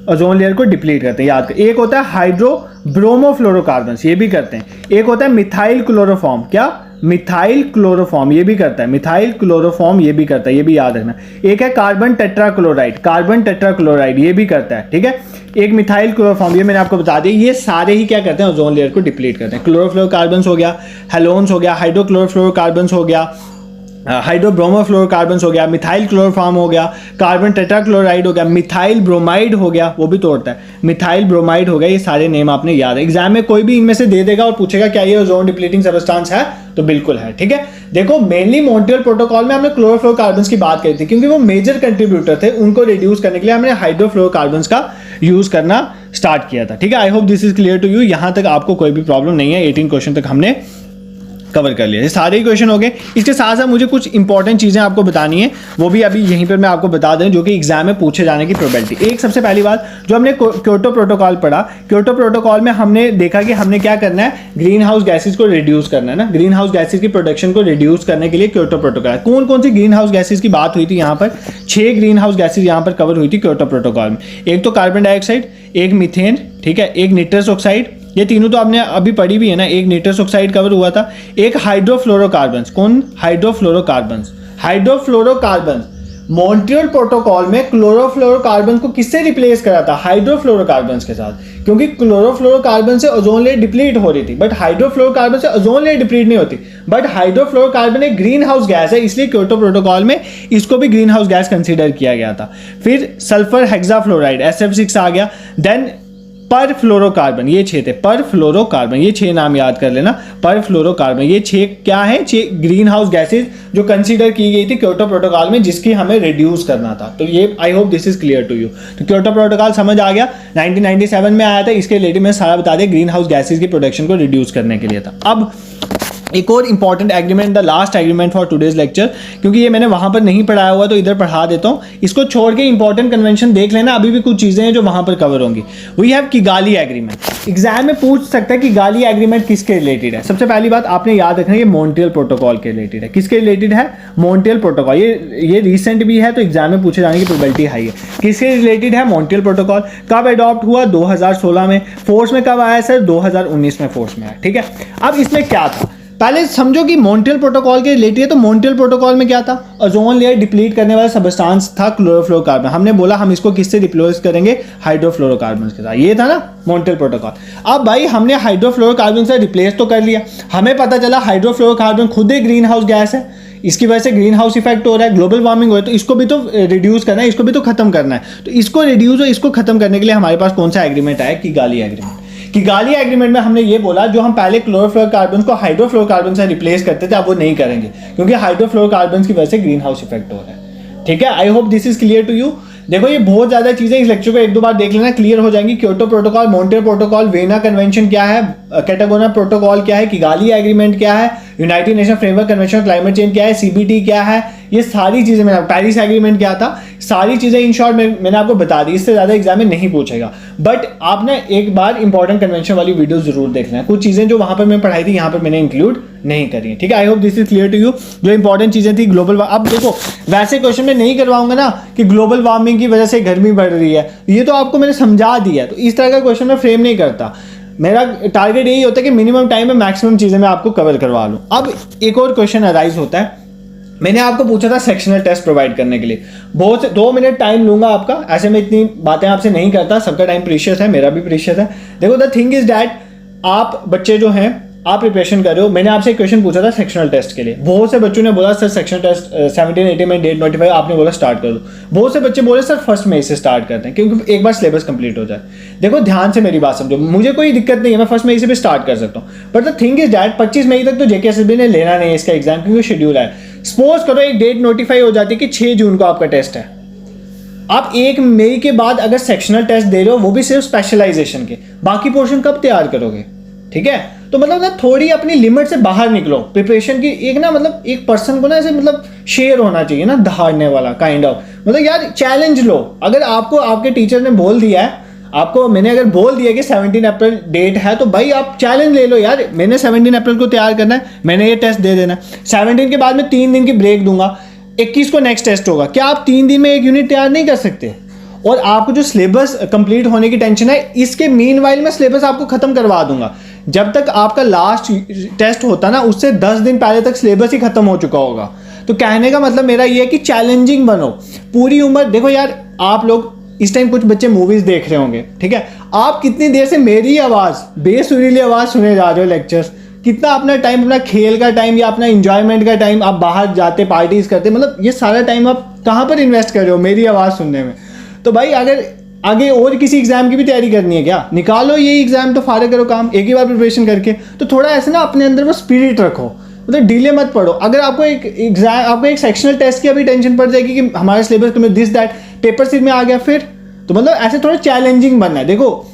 ओजोन लेयर को डिप्लीट करते हैं, याद कर। एक होता है हाइड्रो ब्रोमोफ्लोरोकार्बन्स, ये भी करते हैं। एक होता है मिथाइल क्लोरोफॉर्म, क्या? मिथाइल क्लोरोफॉर्म, ये भी करता है। मिथाइल क्लोरोफॉर्म ये भी करता है, ये भी याद रखना। एक है कार्बन टेट्राक्लोराइड, कार्बन टेट्राक्लोराइड ये भी करता है, ठीक है। एक मिथाइल क्लोरोफॉर्म, ये मैंने आपको बता दिया। ये सारे ही क्या करते हैं? ओजोन लेयर को डिप्लीट करते हैं। क्लोरोफ्लोरोकार्बन्स हो गया, हेलोन्स हो गया, हाइड्रोक्लोरोफ्लोरोकार्बन्स हो गया, हाइड्रोब्रोमोफ्लोरोकार्बन्स हो गया, मिथाइल क्लोरोफॉर्म हो गया, कार्बन टेट्राक्लोराइड हो गया, मिथाइल ब्रोमाइड हो गया, वो भी तोड़ता है, मिथाइल ब्रोमाइड हो गया। ये सारे नेम आपने याद है, एग्जाम में कोई भी इनमें से दे देगा और पूछेगा क्या ये ओजोन डिप्लीटिंग सब्सटेंस है, तो बिल्कुल है। ठीक है, देखो मेनली मॉन्ट्रियल प्रोटोकॉल में हमने क्लोरोफ्लोरोकार्बन्स की बात करी थी क्योंकि वो मेजर कंट्रीब्यूटर थे, उनको रिड्यूस करने के लिए हमने हाइड्रोफ्लोरोकार्बन्स का यूज करना स्टार्ट किया था। ठीक है, I hope this is clear to you. यहां तक आपको कोई भी प्रॉब्लम नहीं है, 18 क्वेश्चन तक हमने कवर कर लिया, ये सारे ही क्वेश्चन हो गए। इसके साथ साथ मुझे कुछ इंपॉर्टेंट चीज़ें आपको बतानी है, वो भी अभी यहीं पर मैं आपको बता दें, जो कि एग्जाम में पूछे जाने की प्रोबेबिलिटी। एक सबसे पहली बात, जो हमने क्योटो प्रोटोकॉल पढ़ा, क्योटो प्रोटोकॉल में हमने देखा कि हमने क्या करना है, ग्रीन हाउस गैसेज को रिड्यूस करना है ना, ग्रीन हाउस गैसेज की प्रोडक्शन को रिड्यूस करने के लिए क्योटो प्रोटोकॉल। कौन कौन सी ग्रीन हाउस गैसेज की बात हुई थी यहाँ पर? 6 ग्रीन हाउस गैसेज यहाँ पर कवर हुई थी क्योटो प्रोटोकॉल में। एक तो कार्बन डाइऑक्साइड, एक मीथेन, ठीक है, एक निट्रस ऑक्साइड, ये तीनों तो आपने अभी पढ़ी भी है ना, एक निट्रस ऑक्साइड कवर हुआ था, एक हाइड्रोफ्लोरोकार्बन्स। कौन? हाइड्रोफ्लोरोकार्बन्स। हाइड्रोफ्लोरोकार्बन्स मॉन्ट्रियल प्रोटोकॉल में क्लोरोफ्लोरोकार्बन को किससे रिप्लेस करा था? हाइड्रोफ्लोरोकार्बन्स के साथ, क्योंकि क्लोरोफ्लोरोकार्बन से ओजोन लेयर डिप्लीट हो रही थी, बट हाइड्रोफ्लोरोकार्बन से ओजोन लेयर डिप्लीट नहीं होती। बट हाइड्रोफ्लोरोकार्बन एक ग्रीन हाउस गैस है, इसलिए क्योटो प्रोटोकॉल में इसको भी ग्रीन हाउस गैस कंसीडर किया गया था। फिर सल्फर हेक्साफ्लोराइड SF6 आ गया। देन पर फ्लोरोकार्बन, ये 6 थे, पर फ्लोरोकार्बन, ये 6 नाम याद कर लेना, पर फ्लोरोकार्बन, ये 6 क्या है? 6 ग्रीन हाउस गैसेज जो कंसीडर की गई थी क्योटो प्रोटोकॉल में, जिसकी हमें रिड्यूस करना था। तो ये I hope this is clear to you. तो क्योटो प्रोटोकॉल समझ आ गया, 1997 में आया था, इसके रिलेटेड में सारा बता दें, ग्रीन हाउस गैसेज की प्रोडक्शन को रिड्यूस करने के लिए था। अब एक और important agreement, the last agreement for today's lecture, क्योंकि ये मैंने वहां पर नहीं पढ़ाया हुआ तो इधर पढ़ा देता हूँ, इसको छोड़ के इंपॉर्टेंट कन्वेंशन देख लेना, अभी भी कुछ चीजें हैं जो वहां पर कवर होंगी। We have Kigali agreement. Exam में पूछ सकता है कि किगाली एग्रीमेंट किसके रिलेटेड है। सबसे पहली बात आपने याद रखना है, ये मॉन्ट्रियल प्रोटोकॉल के रिलेटेड है। किसके रिलेटेड है? Montreal protocol. ये रिसेंट भी है, तो एग्जाम में पूछे जाने की प्रोबेबिलिटी हाई है। किसके रिलेटेड है? Montreal protocol. कब अडॉप्ट हुआ? 2016 में। फोर्स में कब आया सर? 2019 में फोर्स में आया। ठीक है, अब इसमें क्या था, पहले समझो कि मॉन्ट्रियल प्रोटोकॉल के रिलेटेड है। तो मॉन्ट्रियल प्रोटोकॉल में क्या था? ओजोन लेयर डिप्लीट करने वाला सब्सटेंस था क्लोरोफ्लोरोकार्बन। हमने बोला हम इसको किससे रिप्लेस करेंगे? हाइड्रोफ्लोरोकार्बन के साथ। ये था ना मॉन्ट्रियल प्रोटोकॉल। अब भाई हमने हाइड्रोफ्लोरोकार्बन से रिप्लेस तो कर लिया, हमें पता चला हाइड्रोफ्लोरोकार्बन खुद एक ग्रीन हाउस गैस है, इसकी वजह से ग्रीन हाउस इफेक्ट हो रहा है, ग्लोबल वार्मिंग हो रहा है, तो इसको भी तो रिड्यूस करना है, इसको भी तो खत्म करना है। तो इसको रिड्यूस और इसको खत्म करने के लिए हमारे पास कौन सा एग्रीमेंट आया? Kigali agreement. किगाली एग्रीमेंट में हमने ये बोला, जो हम पहले क्लोरोफ्लोरोकार्बन को हाइड्रोफ्लोरोकार्बन से रिप्लेस करते थे, अब वो नहीं करेंगे, क्योंकि हाइड्रोफ्लोरोकार्बन की वजह से ग्रीन हाउस इफेक्ट हो रहा है। ठीक है, I hope this is clear to you. देखो ये बहुत ज्यादा चीजें, इस लेक्चर को 1-2 बार देख लेना, क्लियर हो जाएंगी। Kyoto protocol, Montreal protocol, Vienna convention क्या है, कैटागोना प्रोटोकॉल क्या है, किगाली एग्रीमेंट क्या है, United Nation framework convention on climate change क्या है, CBT क्या है, ये सारी चीजें मैंने, पेरिस एग्रीमेंट क्या था, सारी चीजें इन शॉर्ट मैंने आपको बता दी। इससे ज्यादा एग्जाम में नहीं पूछेगा, बट आपने एक बार इंपॉर्टेंट कन्वेंशन वाली वीडियो जरूर देखना है। कुछ चीजें जो वहां पर मैं पढ़ाई थी यहाँ पर मैंने इंक्लूड नहीं करी है। ठीक है, I hope this is clear to you. जो इंपॉर्टेंट चीजें थी ग्लोबल, अब देखो वैसे क्वेश्चन में नहीं करवाऊंगा ना कि ग्लोबल वार्मिंग की वजह से गर्मी बढ़ रही है, ये तो आपको मैंने समझा दिया है, तो इस तरह का क्वेश्चन मैं फ्रेम नहीं करता। मेरा टारगेट यही होता है कि मिनिमम टाइम में मैक्सिमम चीजें मैं आपको कवर करवा लूं। अब एक और क्वेश्चन अराइज होता है, मैंने आपको पूछा था सेक्शनल टेस्ट प्रोवाइड करने के लिए, बहुत से 2 मिनट टाइम लूंगा आपका, ऐसे में इतनी बातें आपसे नहीं करता, सबका टाइम प्रीशियस है, मेरा भी प्रीशियस है। देखो द थिंग इज दैट, आप बच्चे जो हैं आप प्रिपरेशन कर रहे हो, मैंने आपसे एक क्वेश्चन पूछा था सेक्शनल टेस्ट के लिए, बहुत से बच्चों ने बोला सर सेक्शनल टेस्ट 17-18 में डेट नोटिफाई, आपने बोला स्टार्ट कर दो। बहुत से बच्चे बोले सर 1 मई से स्टार्ट करते हैं, क्योंकि एक बार सिलेबस कंप्लीट हो जाए। देखो ध्यान से मेरी बात समझो, मुझे कोई दिक्कत नहीं है, मैं 1 मई से भी स्टार्ट कर सकता हूँ, but the thing is that 25 मई तक तो JKSSB ने लेना नहीं है इसका एग्जाम, क्योंकि शेड्यूल है। सपोज करो एक डेट नोटिफाई हो जाती है कि 6 जून को आपका टेस्ट है, आप 1 मई के बाद अगर सेक्शनल टेस्ट दे रहे हो, वो भी सिर्फ स्पेशलाइजेशन के, बाकी पोर्शन कब तैयार करोगे? ठीक है, तो मतलब ना थोड़ी अपनी लिमिट से बाहर निकलो प्रिपरेशन की। एक ना मतलब एक पर्सन को ना ऐसे मतलब शेयर होना चाहिए ना, दहाड़ने वाला काइंड ऑफ, मतलब यार चैलेंज लो। अगर आपको आपके टीचर ने बोल दिया है, आपको मैंने अगर बोल दिया कि 17 अप्रैल डेट है, तो भाई आप चैलेंज ले लो यार, मैंने 17 अप्रैल को तैयार करना है, मैंने ये टेस्ट दे देना है। 17 के बाद मैं 3 दिन की ब्रेक दूंगा, 21 को नेक्स्ट टेस्ट होगा। क्या आप 3 दिन में एक यूनिट तैयार नहीं कर सकते? और आपको जो सिलेबस कंप्लीट होने की टेंशन है, इसके मीनवाइल मैं सिलेबस आपको खत्म करवा दूंगा। जब तक आपका लास्ट टेस्ट होता ना, उससे 10 दिन पहले तक सिलेबस ही खत्म हो चुका होगा। तो कहने का मतलब मेरा ये है कि चैलेंजिंग बनो पूरी उम्र। देखो यार, आप लोग इस टाइम कुछ बच्चे मूवीज देख रहे होंगे, ठीक है, आप कितनी देर से मेरी आवाज, बेसुरीली आवाज सुने जा रहे हो लेक्चर्स, कितना अपना टाइम, अपना खेल का टाइम या अपना इंजॉयमेंट का टाइम आप बाहर जाते पार्टीज करते, मतलब ये सारा टाइम आप कहाँ पर इन्वेस्ट कर रहे हो मेरी आवाज़ सुनने में। तो भाई अगर आगे और किसी एग्जाम की भी तैयारी करनी है क्या, निकालो ये एग्जाम तो फारे करो काम एक ही बार प्रिपरेशन करके। तो थोड़ा ऐसे ना अपने अंदर वो स्पिरिट रखो, मतलब डिले मत पढ़ो। अगर आपको एक एग्जाम, आपको एक सेक्शनल टेस्ट की अभी टेंशन पड़ जाएगी कि हमारे सिलेबस में दिस दैट पेपर सीट में आ गया, फिर तो मतलब ऐसे थोड़ा चैलेंजिंग बनना है। देखो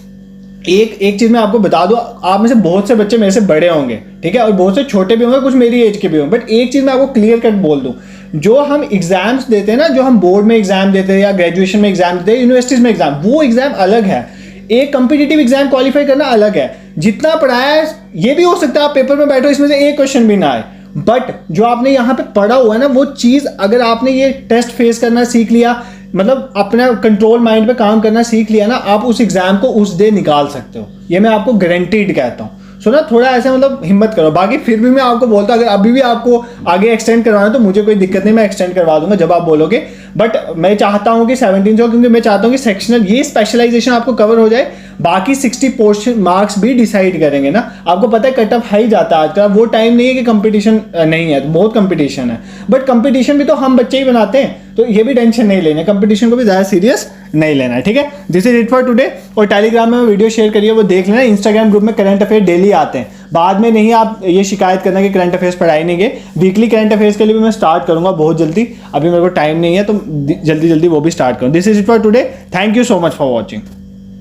एक चीज मैं आपको बता दूं, आप में से बहुत से बच्चे मेरे से बड़े होंगे, ठीक है, और बहुत से छोटे भी होंगे, कुछ मेरी एज के भी होंगे, बट एक चीज मैं आपको क्लियर कट बोल दूं, जो हम एग्जाम्स देते हैं ना, जो हम बोर्ड में एग्जाम देते हैं या ग्रेजुएशन में एग्जाम देते हैं, यूनिवर्सिटीज में एग्जाम, वो एग्जाम अलग है। एक कंपिटिटिव एग्जाम क्वालिफाई करना अलग है। जितना पढ़ाया है ये भी हो सकता है आप पेपर में बैठो इसमें से एक क्वेश्चन भी ना आए, बट जो आपने यहाँ पे पढ़ा हुआ है ना, वो चीज अगर आपने ये टेस्ट फेस करना सीख लिया, मतलब अपना कंट्रोल माइंड पे काम करना सीख लिया ना, आप उस एग्जाम को उस डे निकाल सकते हो। ये मैं आपको गारंटीड कहता हूँ। सो ना थोड़ा ऐसे मतलब हिम्मत करो। बाकी फिर भी मैं आपको बोलता हूँ अगर अभी भी आपको आगे एक्सटेंड करवाना है तो मुझे कोई दिक्कत नहीं, मैं एक्सटेंड करवा दूंगा जब आप बोलोगे। बट मैं चाहता हूँ कि 17 क्योंकि मैं चाहता हूँ कि सेक्शनल ये स्पेशलाइजेशन आपको कवर हो जाए, बाकी 60 पोर्शन मार्क्स भी डिसाइड करेंगे ना। आपको पता है कट ऑफ हाई जाता है आजकल, वो टाइम नहीं है कि कंपटीशन नहीं है, तो बहुत कंपटीशन है, बट कंपटीशन भी तो हम बच्चे ही बनाते हैं, तो ये भी टेंशन नहीं लेना, कंपटीशन को भी ज़्यादा सीरियस नहीं लेना है, ठीक है। This is it for today. और टेलीग्राम में वीडियो शेयर करिए, वो देख लेना। इंस्टाग्राम ग्रुप में करंट अफेयर डेली आते हैं, बाद में नहीं आप ये शिकायत करना कि करंट अफेयर्स पढ़ाई नहीं गए। वीकली करंट अफेयर्स के लिए भी मैं स्टार्ट करूंगा बहुत जल्दी, अभी मेरे को टाइम नहीं है तो जल्दी जल्दी वो भी स्टार्ट करूँ। This is it for today, thank you so much for watching.